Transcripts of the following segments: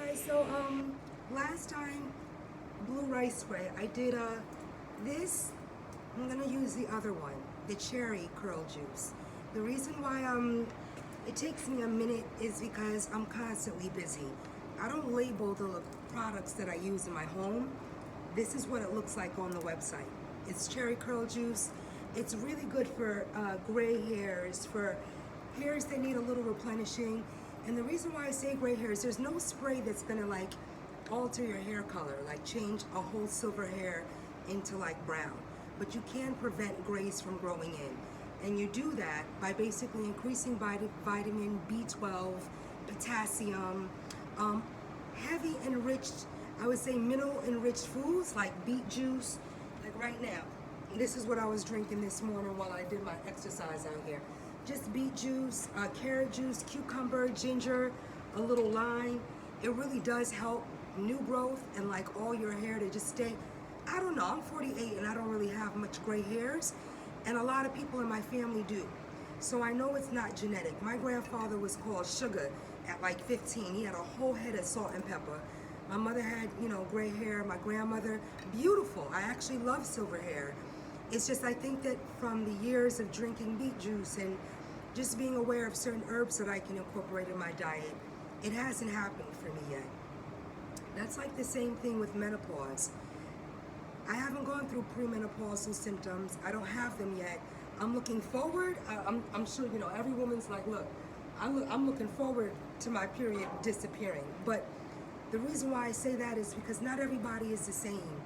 guys, so last time blue rice spray I did this. I'm gonna use the other one, the cherry curl juice. The reason why it takes me a minute is because I'm constantly busy. I don't label the products that I use in my home. This is what it looks like on the website. It's cherry curl juice. It's really good for gray hairs, for hairs that need a little replenishing. And the reason why I say gray hairs, there's no spray that's gonna like alter your hair color, like change a whole silver hair into like brown. But you can prevent grays from growing in. And you do that by basically increasing vitamin B12, potassium, heavy enriched, I would say mineral enriched foods like beet juice. Like right now, this is what I was drinking this morning while I did my exercise out here. Just beet juice, carrot juice, cucumber, ginger, a little lime. It really does help new growth and like all your hair to just stay. I don't know, I'm 48 and I don't really have much gray hairs, and a lot of people in my family do. So I know it's not genetic. My grandfather was called Sugar at like 15. He had a whole head of salt and pepper. My mother had, you know, gray hair. My grandmother, beautiful. I actually love silver hair. It's just I think that from the years of drinking beet juice and just being aware of certain herbs that I can incorporate in my diet, it hasn't happened for me yet. That's like the same thing with menopause. I haven't gone through premenopausal symptoms. I don't have them yet. I'm looking forward. I'm sure, you know, every woman's like, look, I'm looking forward to my period disappearing. But the reason why I say that is because not everybody is the same.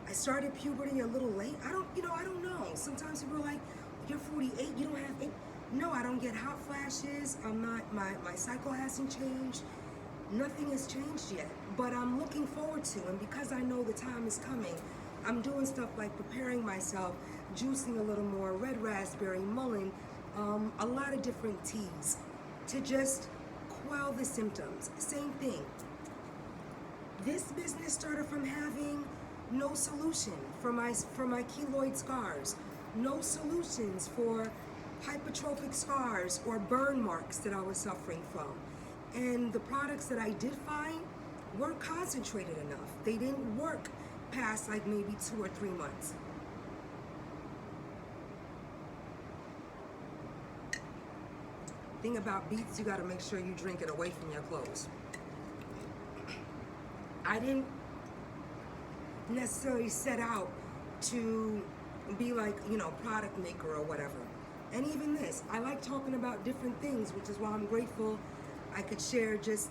I started puberty a little late. I don't know. Sometimes people are like, you're 48, you don't have it. No, I don't get hot flashes. My cycle hasn't changed. Nothing has changed yet, but I'm looking forward to, and because I know the time is coming, I'm doing stuff like preparing myself, juicing a little more, red raspberry, mullein, a lot of different teas to just quell the symptoms. Same thing. This business started from having no solution for my keloid scars, no solutions for hypertrophic scars or burn marks that I was suffering from. And the products that I did find weren't concentrated enough. They didn't work past like maybe 2 or 3 months. Thing about beets, you gotta make sure you drink it away from your clothes. I didn't necessarily set out to be like, you know, product maker or whatever. And even this, I like talking about different things, which is why I'm grateful I could share just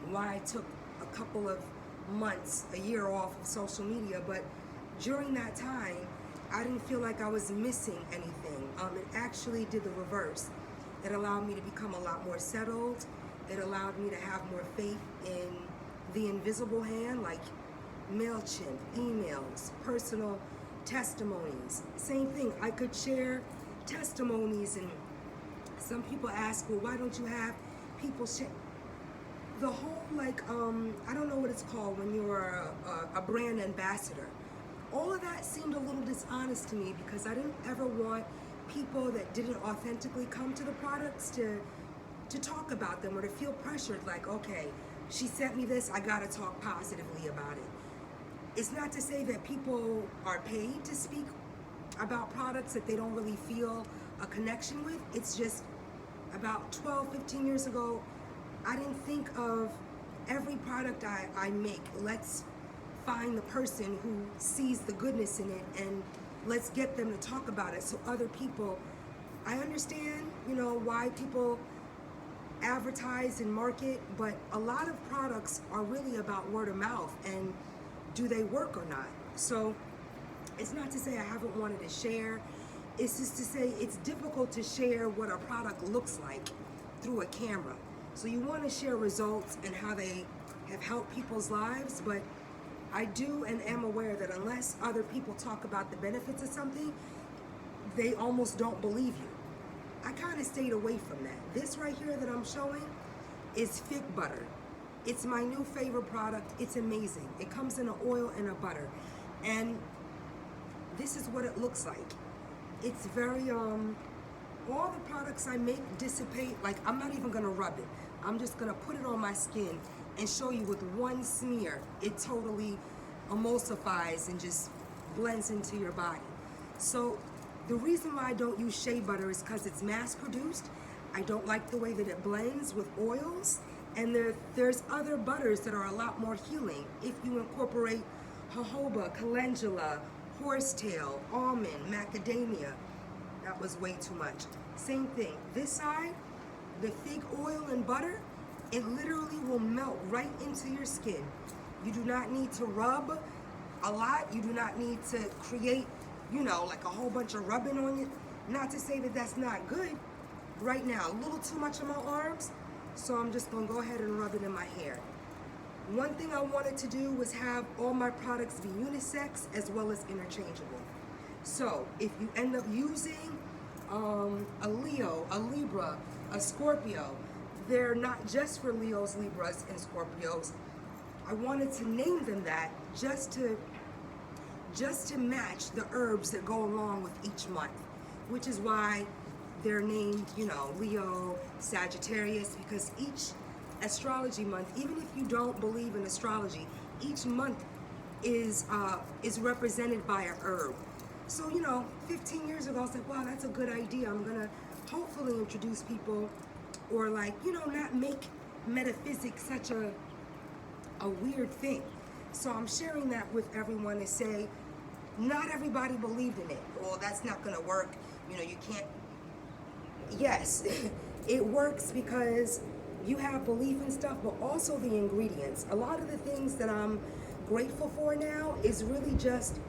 why I took a couple of months, a year off of social media. But during that time, I didn't feel like I was missing anything. It actually did the reverse. It allowed me to become a lot more settled. It allowed me to have more faith in the invisible hand, like MailChimp, emails, personal testimonies. Same thing, I could share testimonies, and some people ask, well, why don't you have people share? The whole, like, I don't know what it's called when you're a brand ambassador. All of that seemed a little dishonest to me because I didn't ever want people that didn't authentically come to the products to talk about them or to feel pressured, like, okay, she sent me this, I gotta talk positively about it. It's not to say that people are paid to speak about products that they don't really feel a connection with. It's just about 12, 15 years ago, I didn't think of every product I make, let's find the person who sees the goodness in it and let's get them to talk about it so other people, I understand, you know, why people advertise and market, but a lot of products are really about word of mouth and do they work or not? So it's not to say I haven't wanted to share. It's just to say it's difficult to share what a product looks like through a camera. So you want to share results and how they have helped people's lives, but I do and am aware that unless other people talk about the benefits of something, they almost don't believe you. I kind of stayed away from that. This right here that I'm showing is fig butter. It's my new favorite product. It's amazing. It comes in an oil and a butter. And this is what it looks like. It's very all the products I make dissipate. Like, I'm not even gonna rub it. I'm just gonna put it on my skin and show you with one smear, it totally emulsifies and just blends into your body. So the reason why I don't use shea butter is because it's mass produced. I don't like the way that it blends with oils. And there's other butters that are a lot more healing. If you incorporate jojoba, calendula, horsetail, almond, macadamia, that was way too much. Same thing, this side, the fig oil and butter, it literally will melt right into your skin. You do not need to rub a lot. You do not need to create, you know, like a whole bunch of rubbing on you. Not to say that that's not good. Right now, a little too much on my arms, so I'm just gonna go ahead and rub it in my hair. One thing I wanted to do was have all my products be unisex as well as interchangeable. So if you end up using a Leo, a Libra, a Scorpio, they're not just for Leos, Libras, and Scorpios. I wanted to name them that just to match the herbs that go along with each month, which is why they're named, you know, Leo, Sagittarius, because each astrology month, even if you don't believe in astrology, each month is represented by a herb. So, you know, 15 years ago, I was like, wow, that's a good idea. I'm gonna hopefully introduce people, or like, you know, not make metaphysics such a weird thing. So I'm sharing that with everyone to say, not everybody believed in it. Well, that's not gonna work. You know, you can't. Yes, it works because you have belief in stuff, but also the ingredients. A lot of the things that I'm grateful for now is really just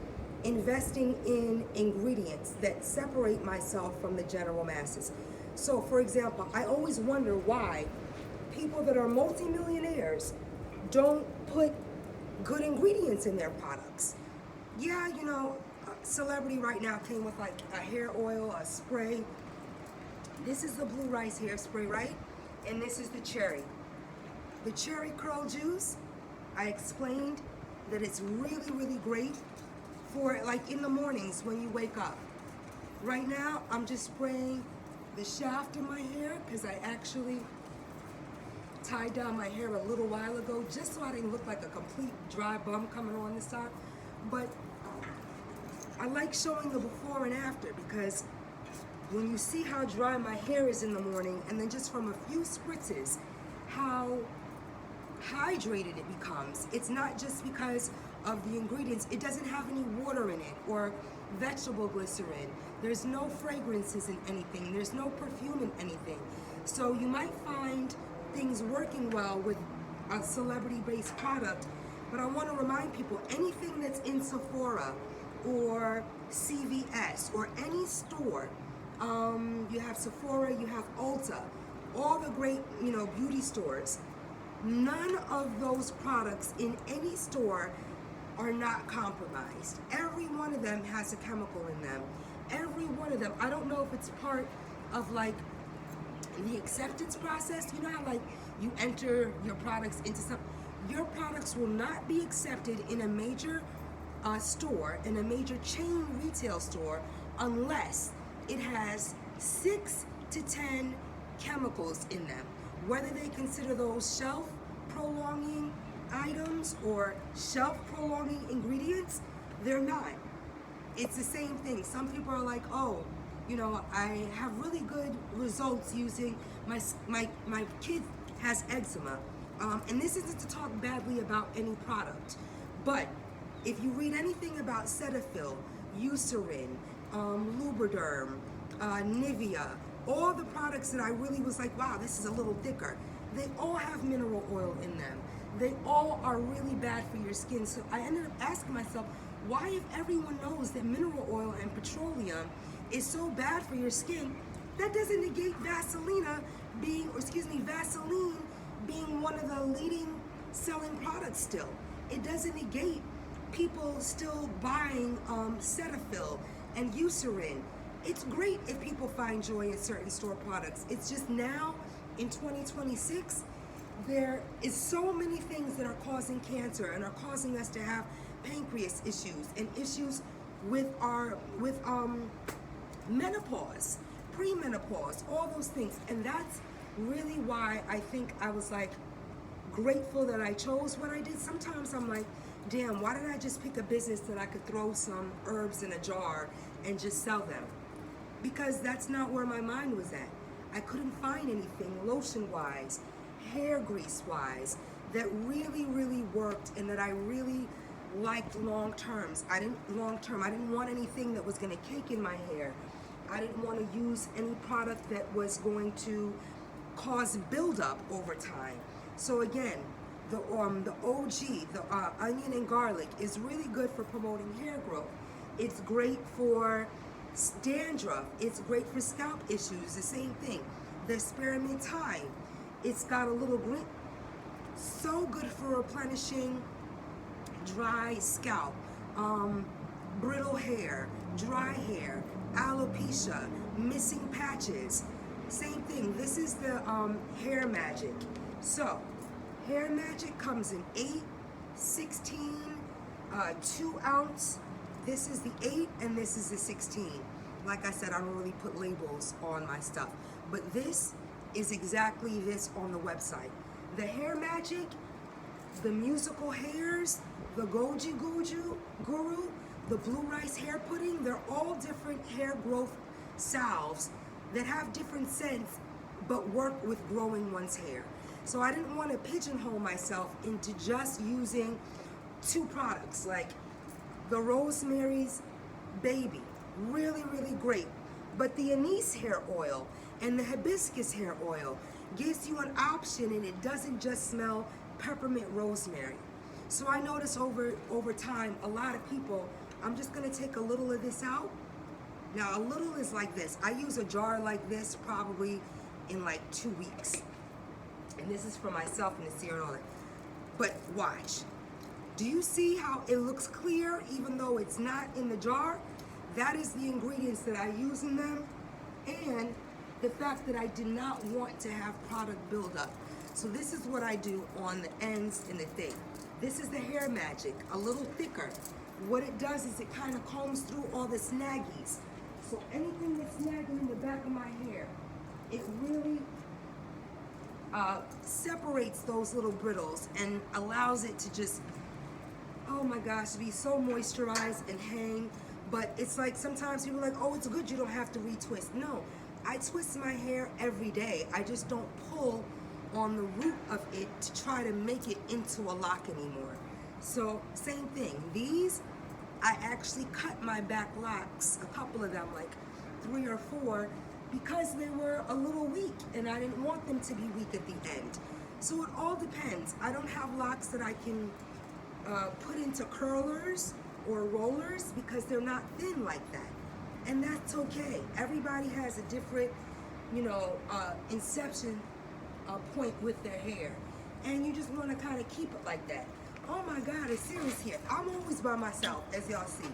investing in ingredients that separate myself from the general masses. So, for example, I always wonder why people that are multimillionaires don't put good ingredients in their products. Yeah, you know, Celebrity right now came with like a hair oil, a spray. This is the blue rice hairspray, right? And this is the cherry. The cherry curl juice, I explained that it's really, really great for like in the mornings when you wake up. Right now, I'm just spraying the shaft of my hair because I actually tied down my hair a little while ago just so I didn't look like a complete dry bum coming on this side. But I like showing the before and after because when you see how dry my hair is in the morning, and then just from a few spritzes, how hydrated it becomes. It's not just because of the ingredients. It doesn't have any water in it or vegetable glycerin. There's no fragrances in anything. There's no perfume in anything. So you might find things working well with a celebrity-based product, but I want to remind people, anything that's in Sephora or CVS or any store, you have Sephora, you have Ulta, all the great, you know, beauty stores. None of those products in any store are not compromised. Every one of them has a chemical in them. Every one of them. I don't know if it's part of like the acceptance process. You know how like you enter your products into some, your products will not be accepted in a major store, in a major chain retail store, unless it has 6 to 10 chemicals in them. Whether they consider those shelf prolonging items or shelf prolonging ingredients, they're not. It's the same thing. Some people are like, oh, you know, I have really good results using my kid has eczema. And this isn't to talk badly about any product, but if you read anything about Cetaphil, Eucerin, Lubriderm, Nivea, all the products that I really was like, wow, this is a little thicker, they all have mineral oil in them. They all are really bad for your skin. So I ended up asking myself, why, if everyone knows that mineral oil and petroleum is so bad for your skin, that doesn't negate Vaseline being one of the leading selling products still. It doesn't negate people still buying Cetaphil and Eucerin. It's great if people find joy in certain store products. It's just now in 2026, there is so many things that are causing cancer and are causing us to have pancreas issues and issues with our menopause. premenopause, all those things. And that's really why I think I was like grateful that I chose what I did. Sometimes I'm like, damn, why didn't I just pick a business that I could throw some herbs in a jar and just sell them? Because that's not where my mind was at. I couldn't find anything lotion-wise, hair grease-wise, that really, really worked and that I really liked long-term. I didn't want anything that was gonna cake in my hair. I didn't want to use any product that was going to cause buildup over time. So again, the OG, the onion and garlic is really good for promoting hair growth. It's great for dandruff. It's great for scalp issues, the same thing. The spearmint thyme, it's got a little green, so good for replenishing dry scalp, brittle hair, dry hair, alopecia, missing patches. Same thing, this is the Hair Magic. So, Hair Magic comes in 8, 16, 2 ounce. This is the 8 and this is the 16. Like I said, I don't really put labels on my stuff, but this is exactly this on the website. The Hair Magic, the musical hairs, the Goji Guru, the Blue Rice Hair Pudding, they're all different hair growth salves that have different scents but work with growing one's hair. So I didn't want to pigeonhole myself into just using 2 products, like the Rosemary's Baby, really, really great. But the anise hair oil and the hibiscus hair oil gives you an option, and it doesn't just smell peppermint rosemary. So I notice over time, a lot of people, I'm just gonna take a little of this out. Now a little is like this. I use a jar like this probably in like 2 weeks. And this is for myself and the serum and all that. But watch. Do you see how it looks clear even though it's not in the jar? That is the ingredients that I use in them, and the fact that I did not want to have product buildup. So this is what I do on the ends and the thing. This is the Hair Magic, a little thicker. What it does is it kind of combs through all the snaggies. So anything that's snagging in the back of my hair, it really separates those little brittles and allows it to just, oh my gosh, be so moisturized and hang. But it's like sometimes people are like, oh, it's good, you don't have to retwist. No, I twist my hair every day. I just don't pull on the root of it to try to make it into a lock anymore. So same thing, these, I actually cut my back locks, a couple of them, like 3 or 4, because they were a little weak and I didn't want them to be weak at the end. So it all depends. I don't have locks that I can put into curlers or rollers because they're not thin like that. And that's okay. Everybody has a different, inception point with their hair. And you just want to kind of keep it like that. Oh my God, it's serious here. I'm always by myself, as y'all see.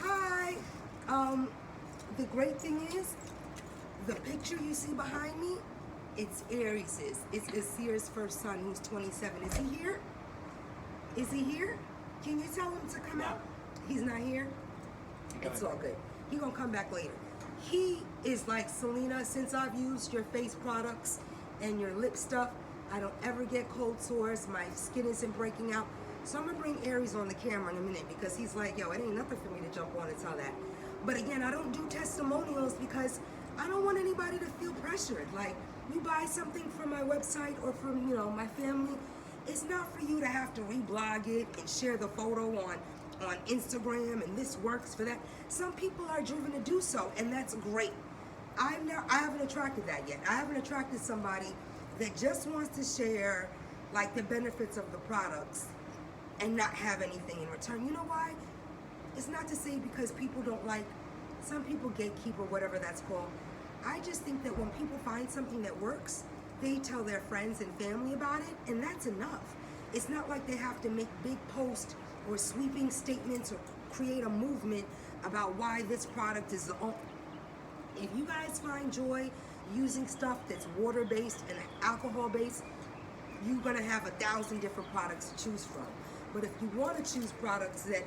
Hi. The great thing is, the picture you see behind me, it's Aries'. It's Asir's first son, who's 27. Is he here? Is he here? Can you tell him to come out? He's not here? It's all good. He's gonna come back later. He is like, Celina, since I've used your face products and your lip stuff, I don't ever get cold sores. My skin isn't breaking out. So I'm gonna bring Aries on the camera in a minute because he's like, yo, it ain't nothing for me to jump on and tell that. But again, I don't do testimonials because I don't want anybody to feel pressured. Like, you buy something from my website or from, my family, it's not for you to have to reblog it and share the photo on Instagram and this works for that. Some people are driven to do so, and that's great. I haven't attracted that yet. I haven't attracted somebody that just wants to share like the benefits of the products and not have anything in return. You know why? It's not to say because people don't like, some people gatekeep or whatever that's called. I just think that when people find something that works, they tell their friends and family about it, and that's enough. It's not like they have to make big posts or sweeping statements or create a movement about why this product is the only. If you guys find joy using stuff that's water-based and alcohol-based, you're gonna have 1,000 different products to choose from. But if you wanna choose products that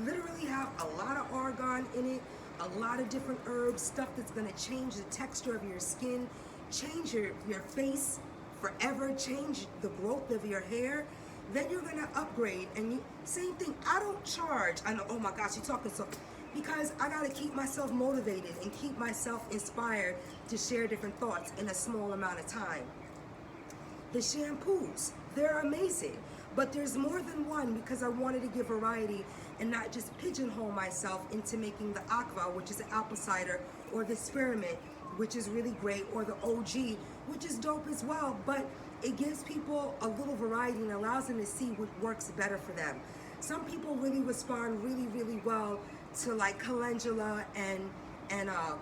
literally have a lot of argan in it, a lot of different herbs, stuff that's gonna change the texture of your skin, change your face forever, change the growth of your hair, then you're gonna upgrade. And you, same thing, I don't charge. I know, oh my gosh, you're talking so, because I gotta keep myself motivated and keep myself inspired to share different thoughts in a small amount of time. The shampoos, they're amazing, but there's more than one because I wanted to give variety and not just pigeonhole myself into making the aqua, which is an apple cider, or the spearmint, which is really great, or the OG, which is dope as well, but it gives people a little variety and allows them to see what works better for them. Some people really respond really, really well to like calendula and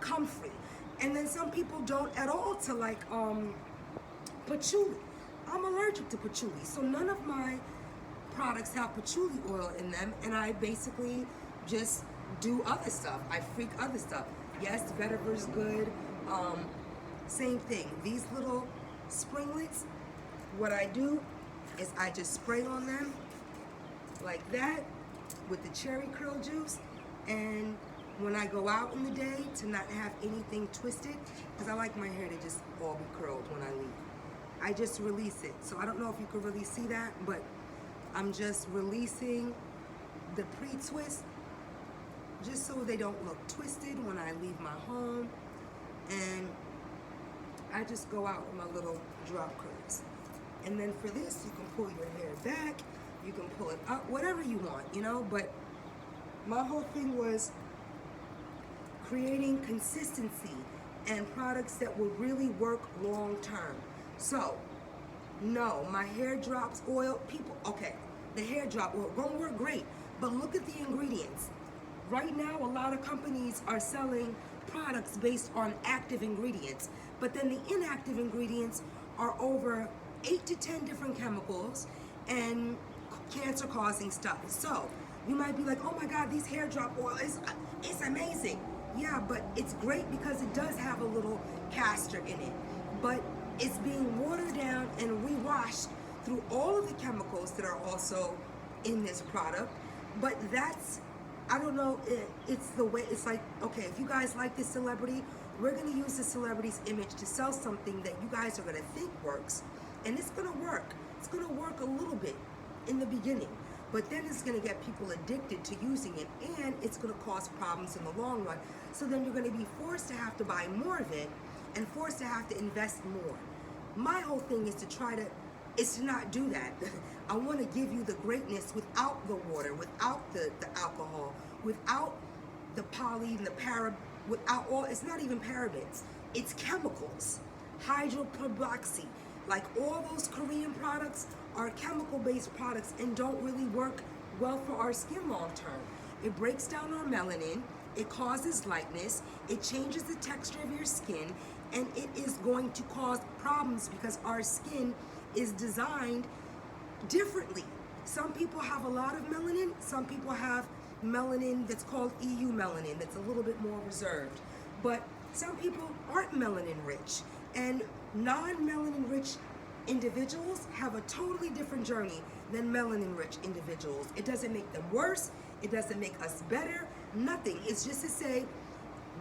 comfrey, and then some people don't at all to like patchouli. I'm allergic to patchouli, so none of my products have patchouli oil in them, and I basically just do other stuff. I freak other stuff. Yes, vetiver's good. Same thing. These little springlets, what I do is I just spray on them like that with the cherry curl juice, and when I go out in the day to not have anything twisted, because I like my hair to just all be curled when I leave, I just release it. So I don't know if you can really see that, but I'm just releasing the pre-twist just so they don't look twisted when I leave my home. And I just go out with my little drop curls. And then for this, you can pull your hair back, you can pull it up, whatever you want, you know, but my whole thing was creating consistency and products that will really work long term. So, no, my hair drops oil, people, okay, the hair drop oil gonna work great, but look at the ingredients. Right now, a lot of companies are selling products based on active ingredients, but then the inactive ingredients are over 8 to 10 different chemicals and cancer-causing stuff. So, you might be like, oh my God, these hair drop oil, it's amazing. Yeah, but it's great because it does have a little castor in it, but it's being watered down and rewashed through all of the chemicals that are also in this product. But that's, I don't know, it's the way, it's like, okay, if you guys like this celebrity, we're gonna use the celebrity's image to sell something that you guys are gonna think works, and it's gonna work. It's gonna work a little bit in the beginning, but then it's gonna get people addicted to using it, and it's gonna cause problems in the long run. So then you're gonna be forced to have to buy more of it and forced to have to invest more. My whole thing is to not do that. I wanna give you the greatness without the water, without the alcohol, without the poly and the without all, it's not even parabens, it's chemicals. Hydroproboxy, like all those Korean products are chemical-based products and don't really work well for our skin long term. It breaks down our melanin, it causes lightness, it changes the texture of your skin, and it is going to cause problems because our skin is designed differently. Some people have a lot of melanin, some people have melanin that's called EU melanin, that's a little bit more reserved. But some people aren't melanin rich, and non-melanin rich individuals have a totally different journey than melanin rich individuals. It doesn't make them worse, it doesn't make us better, nothing. It's just to say,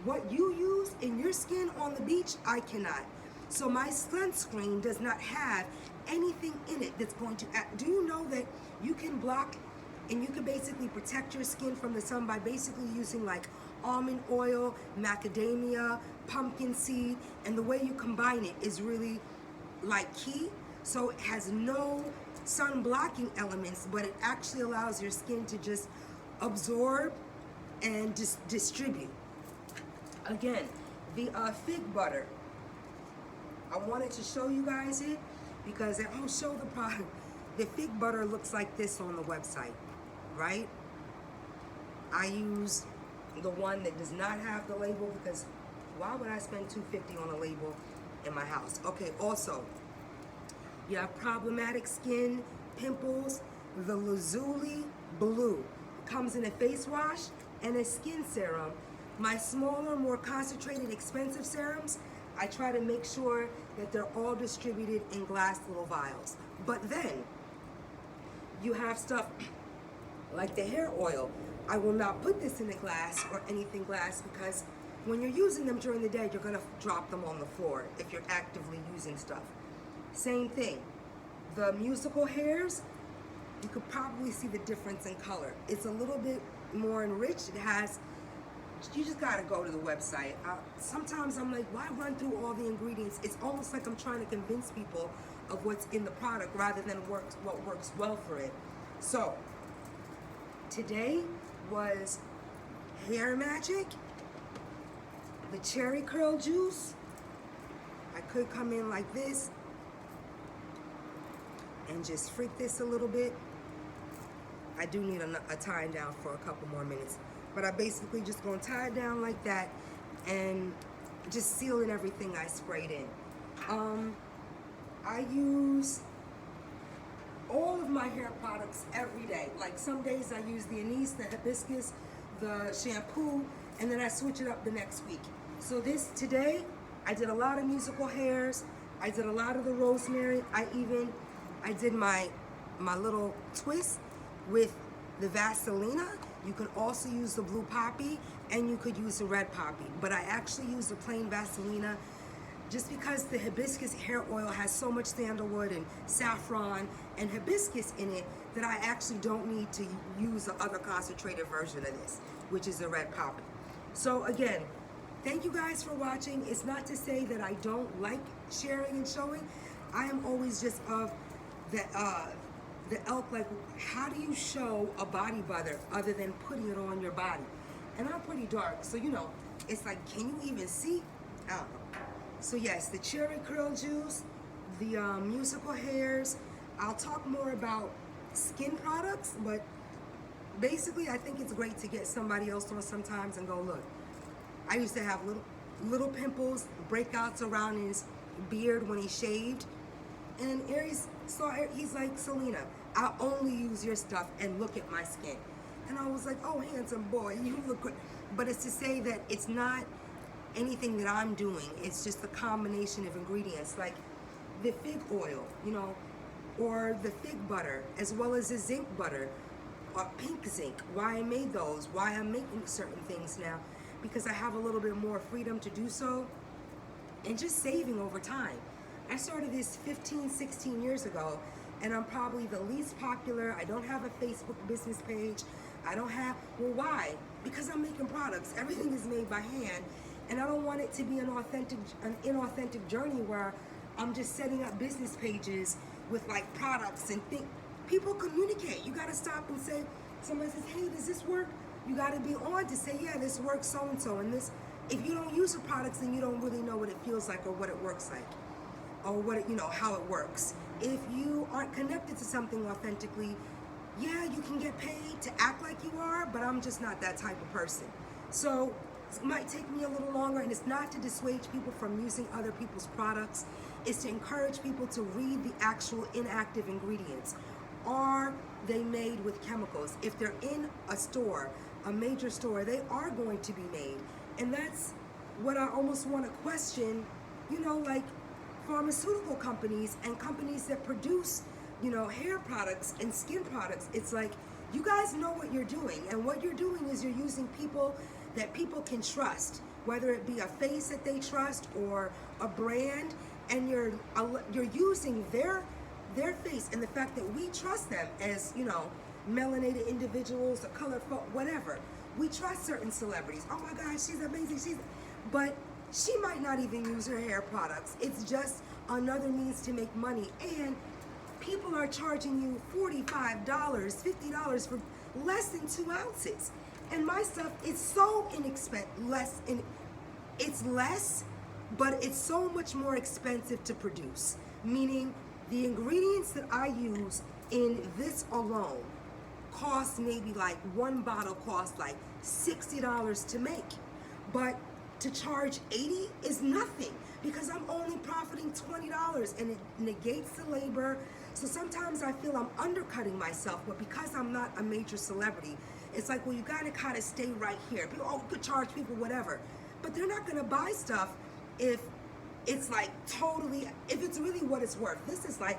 what you use in your skin on the beach, I cannot. So my sunscreen does not have anything in it that's going to do you know that you can block and you can basically protect your skin from the sun by basically using like almond oil, macadamia, pumpkin seed, and the way you combine it is really like key. So it has no sun blocking elements, but it actually allows your skin to just absorb and distribute. Again, the fig butter, I wanted to show you guys it because I don't show the product. The fig butter looks like this on the website, right? I use the one that does not have the label because why would I spend $2.50 on a label in my house? Okay, also, you have problematic skin, pimples, the lazuli blue comes in a face wash and a skin serum. My smaller, more concentrated, expensive serums, I try to make sure that they're all distributed in glass little vials. But then, you have stuff Like the hair oil, I will not put this in a glass or anything glass because when you're using them during the day, you're gonna drop them on the floor if you're actively using stuff. Same thing. The musical hairs, you could probably see the difference in color. It's a little bit more enriched. It has, you just gotta go to the website. Sometimes I'm like, why run through all the ingredients? It's almost like I'm trying to convince people of what's in the product rather than what works well for it. So, today was hair magic, the cherry curl juice. I could come in like this and just freak this a little bit. I do need a tie down for a couple more minutes, but I basically just gonna tie it down like that and just seal in everything I sprayed in. I use all of my hair products every day. Like some days I use the anise, the hibiscus, the shampoo, and then I switch it up the next week. So today, I did a lot of musical hairs. I did a lot of the rosemary. I did my little twist with the Celina. You can also use the blue poppy and you could use the red poppy. But I actually use the plain Celina just because the hibiscus hair oil has so much sandalwood and saffron and hibiscus in it that I actually don't need to use the other concentrated version of this, which is the red poppy. So again, thank you guys for watching. It's not to say that I don't like sharing and showing. I am always just of the elk, like, how do you show a body butter other than putting it on your body? And I'm pretty dark, so you know, it's like, can you even see? I don't know. So yes, the cherry curl juice, the musical hairs. I'll talk more about skin products, but basically I think it's great to get somebody else on sometimes and go, look, I used to have little pimples, breakouts around his beard when he shaved. And Aries saw it, he's like, Celina, I'll only use your stuff and look at my skin. And I was like, oh, handsome boy, you look good. But it's to say that it's not anything that I'm doing. It's just a combination of ingredients, like the fig oil, you know, or the fig butter, as well as the zinc butter, or pink zinc. Why I made those, why I'm making certain things now, because I have a little bit more freedom to do so, and just saving over time. I started this 15, 16 years ago, and I'm probably the least popular. I don't have a Facebook business page. I don't have, well, why? Because I'm making products. Everything is made by hand, and I don't want it to be an inauthentic journey where I'm just setting up business pages with like products and things. People communicate. You gotta stop and say, somebody says, hey, does this work? You gotta be on to say, yeah, this works so-and-so. And this, if you don't use the products, then you don't really know what it feels like or what it works like, or what it, you know, how it works. If you aren't connected to something authentically, yeah, you can get paid to act like you are, but I'm just not that type of person. So it might take me a little longer, and it's not to dissuade people from using other people's products. It's to encourage people to read the actual inactive ingredients. Are they made with chemicals? If they're in a store, a major store, they are going to be made. And that's what I almost want to question, you know, like pharmaceutical companies and companies that produce, you know, hair products and skin products. It's like, you guys know what you're doing, and what you're doing is you're using people that people can trust, whether it be a face that they trust or a brand, and you're using their face and the fact that we trust them as, you know, melanated individuals, or color folk, whatever. We trust certain celebrities. Oh my gosh, she's amazing, but she might not even use her hair products. It's just another means to make money, and people are charging you $45, $50 for less than 2 ounces. And my stuff is so inexpensive, it's less, but it's so much more expensive to produce. Meaning the ingredients that I use in this alone cost maybe like, one bottle costs like $60 to make. But to charge $80 is nothing, because I'm only profiting $20, and it negates the labor. So sometimes I feel I'm undercutting myself, but because I'm not a major celebrity, it's like, well, you gotta kind of stay right here. People, oh, you could charge people whatever, but they're not gonna buy stuff if it's like totally, if it's really what it's worth. This is like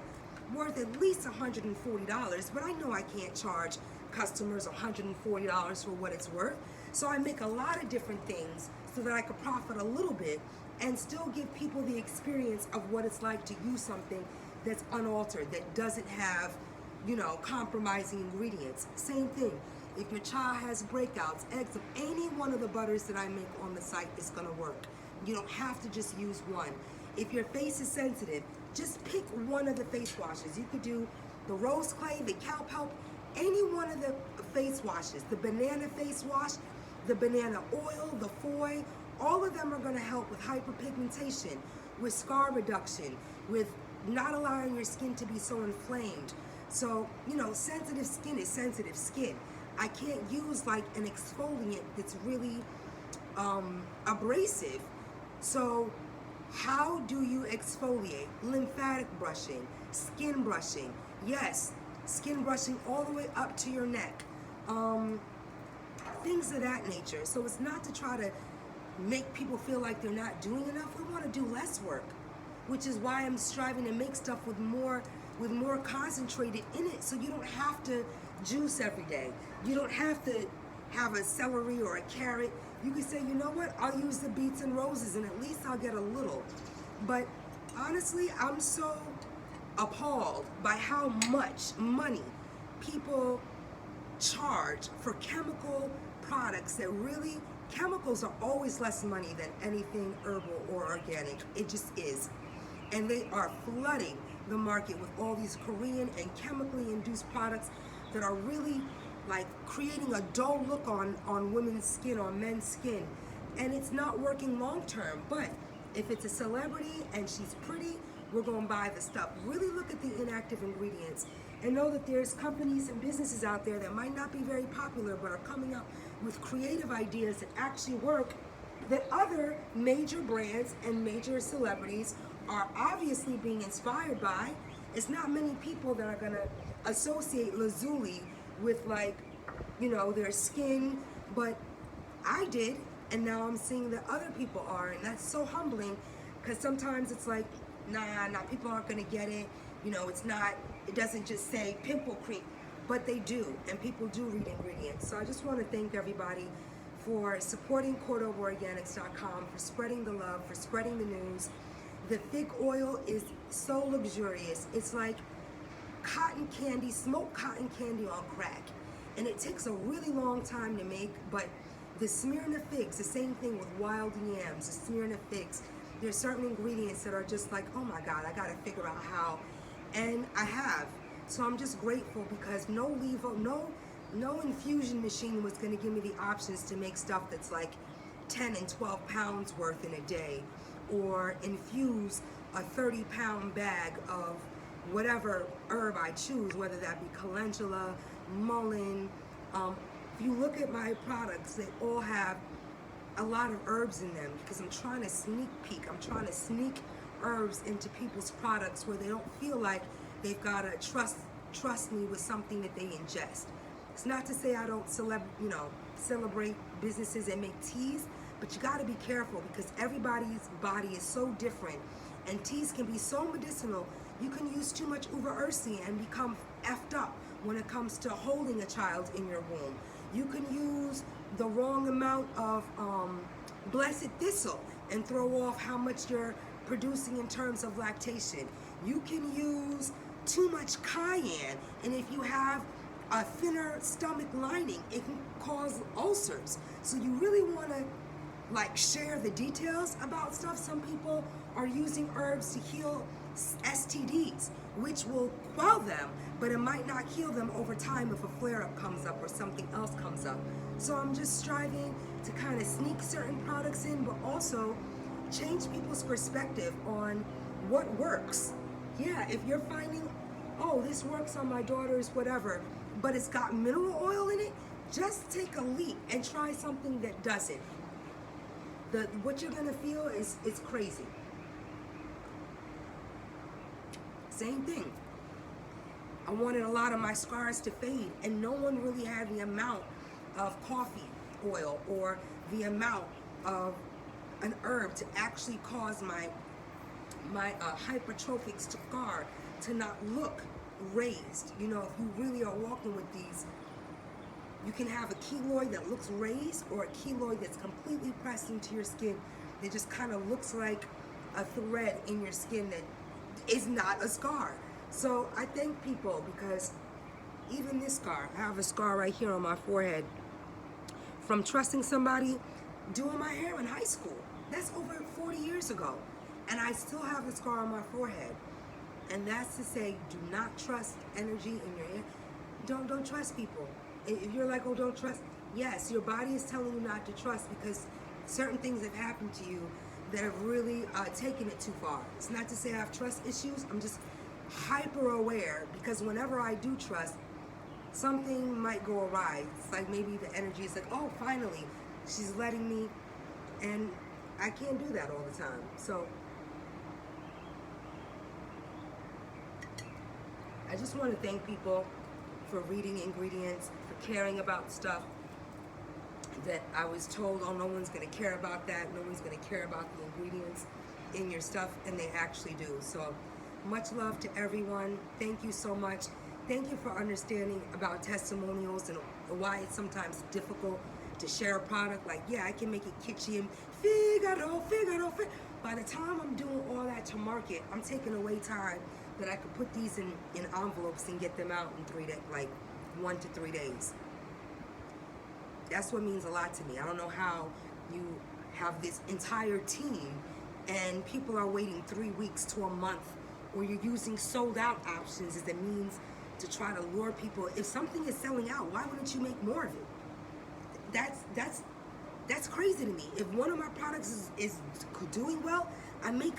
worth at least $140, but I know I can't charge customers $140 for what it's worth. So I make a lot of different things so that I could profit a little bit and still give people the experience of what it's like to use something that's unaltered, that doesn't have, you know, compromising ingredients. Same thing. If your child has breakouts, eczema, any one of the butters that I make on the site is gonna work. You don't have to just use one. If your face is sensitive, just pick one of the face washes. You could do the rose clay, the cowpelp, any one of the face washes, the banana face wash, the banana oil, the foy, all of them are gonna help with hyperpigmentation, with scar reduction, with not allowing your skin to be so inflamed. So, you know, sensitive skin is sensitive skin. I can't use like an exfoliant that's really abrasive. So how do you exfoliate? Lymphatic brushing, skin brushing. Yes, skin brushing all the way up to your neck. Things of that nature. So it's not to try to make people feel like they're not doing enough. We want to do less work, which is why I'm striving to make stuff with more concentrated in it, so you don't have to juice every day. You don't have to have a celery or a carrot. You can say, you know what, I'll use the beets and roses and at least I'll get a little. But honestly, I'm so appalled by how much money people charge for chemical products that really, chemicals are always less money than anything herbal or organic. It just is. And they are flooding the market with all these Korean and chemically induced products that are really like creating a dull look on women's skin, on men's skin. And it's not working long term. But if it's a celebrity and she's pretty, we're gonna buy the stuff. Really look at the inactive ingredients and know that there's companies and businesses out there that might not be very popular but are coming up with creative ideas that actually work, that other major brands and major celebrities are obviously being inspired by. It's not many people that are gonna associate lazuli with, like, you know, their skin, but I did, and now I'm seeing that other people are, and that's so humbling, because sometimes it's like, nah, people aren't gonna get it, you know, it doesn't just say pimple cream, but they do, and people do read ingredients. So I just want to thank everybody for supporting CordobaOrganics.com, for spreading the love, for spreading the news. The fig oil is so luxurious. It's like cotton candy, smoked cotton candy on crack. And it takes a really long time to make, but the Smyrna figs, the same thing with wild yams, the Smyrna figs, there's certain ingredients that are just like, oh my God, I gotta figure out how. And I have. So I'm just grateful because no infusion machine was gonna give me the options to make stuff that's like 10 and 12 pounds worth in a day, or infuse a 30-pound bag of whatever herb I choose, whether that be calendula, mullein. If you look at my products, they all have a lot of herbs in them because I'm trying to sneak peek. I'm trying to sneak herbs into people's products where they don't feel like they've got to trust me with something that they ingest. It's not to say I don't celebrate businesses that make teas, but you got to be careful because everybody's body is so different, and teas can be so medicinal. You can use too much uva ursi and become effed up when it comes to holding a child in your womb. You can use the wrong amount of blessed thistle and throw off how much you're producing in terms of lactation. You can use too much cayenne, and if you have a thinner stomach lining, it can cause ulcers. So you really want to like share the details about stuff. Some people are using herbs to heal STDs, which will quell them, but it might not heal them over time if a flare-up comes up or something else comes up. So I'm just striving to kind of sneak certain products in, but also change people's perspective on what works. Yeah, if you're finding, oh, this works on my daughter's whatever, but it's got mineral oil in it, just take a leap and try something that doesn't. What you're gonna feel is crazy. Same thing. I wanted a lot of my scars to fade, and no one really had the amount of coffee oil or the amount of an herb to actually cause my hypertrophic scar to not look raised. You know, if you really are walking with these You can have a keloid that looks raised or a keloid that's completely pressed into your skin. It just kind of looks like a thread in your skin that is not a scar. So I thank people, because even this scar, I have a scar right here on my forehead from trusting somebody doing my hair in high school. That's over 40 years ago. And I still have the scar on my forehead. And that's to say, do not trust energy in your hair. Don't trust people. If you're like, oh, don't trust, yes, your body is telling you not to trust because certain things have happened to you that have really taken it too far. It's not to say I have trust issues. I'm just hyper aware, because whenever I do trust, something might go awry. It's like maybe the energy is like, oh, finally, she's letting me, and I can't do that all the time. So I just want to thank people for reading ingredients, for caring about stuff that I was told, oh, no one's going to care about that, no one's going to care about the ingredients in your stuff, and they actually do. So much love to everyone. Thank you so much. Thank you for understanding about testimonials and why it's sometimes difficult to share a product. Like, yeah, I can make it kitschy and Figaro. By the time I'm doing all that to market, I'm taking away time that I could put these in envelopes and get them out in 3 days, like 1 to 3 days. That's what means a lot to me. I don't know how you have this entire team and people are waiting 3 weeks to a month, or you're using sold out options as a means to try to lure people. If something is selling out, why wouldn't you make more of it? That's crazy to me. If one of my products is doing well, I make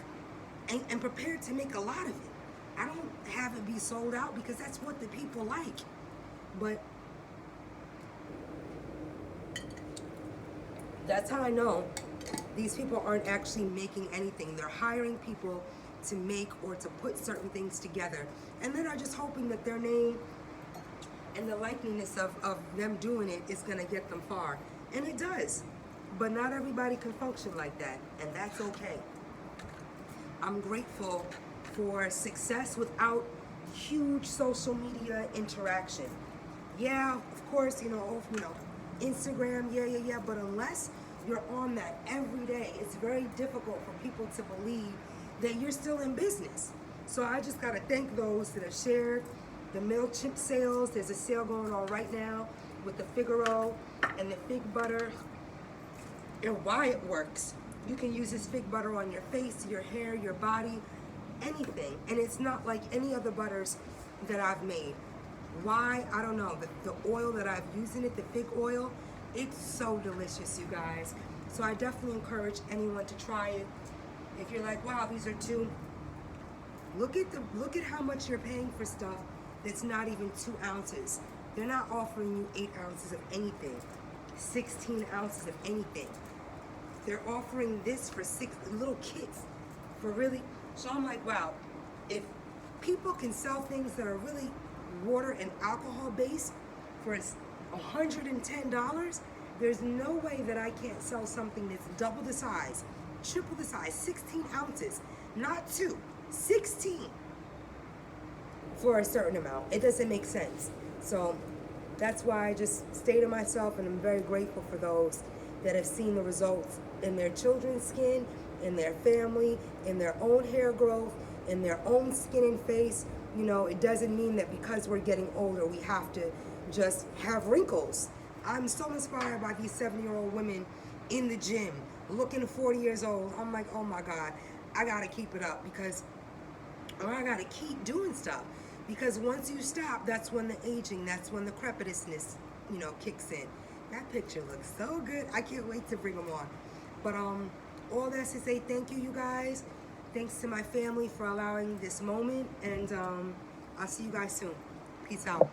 and prepared to make a lot of it. I don't have it be sold out because that's what the people like. But that's how I know these people aren't actually making anything. They're hiring people to make or to put certain things together. And then are just hoping that their name and the likeliness of them doing it is gonna get them far. And it does. But not everybody can function like that, and that's okay. I'm grateful for success without huge social media interaction. Yeah, of course, Instagram, yeah, but unless you're on that every day, it's very difficult for people to believe that you're still in business. So I just gotta thank those that have shared the MailChimp sales. There's a sale going on right now with the Figaro and the fig butter, and why it works. You can use this fig butter on your face, your hair, your body, anything. And it's not like any other butters that I've made. Why? I don't know. The oil that I've used in it, the fig oil, it's so delicious, you guys. So I definitely encourage anyone to try it. If you're like, wow, these are too, look at how much you're paying for stuff that's not even 2 ounces. They're not offering you 8 ounces of anything, 16 ounces of anything. They're offering this for 6 little kits for really. So I'm like, wow, if people can sell things that are really water and alcohol based for $110, there's no way that I can't sell something that's double the size, triple the size, 16 ounces, not 2, 16 for a certain amount. It doesn't make sense. So that's why I just stay to myself, and I'm very grateful for those that have seen the results in their children's skin, in their family, in their own hair growth, in their own skin and face. It doesn't mean that because we're getting older, we have to just have wrinkles. I'm so inspired by these 70-year-old women in the gym, looking 40 years old. I'm like, oh my God, I gotta keep it up or I gotta keep doing stuff. Because once you stop, that's when the aging, that's when the crepitousness, kicks in. That picture looks so good. I can't wait to bring them on. But all that's to say, thank you guys. Thanks to my family for allowing this moment, and I'll see you guys soon. Peace out.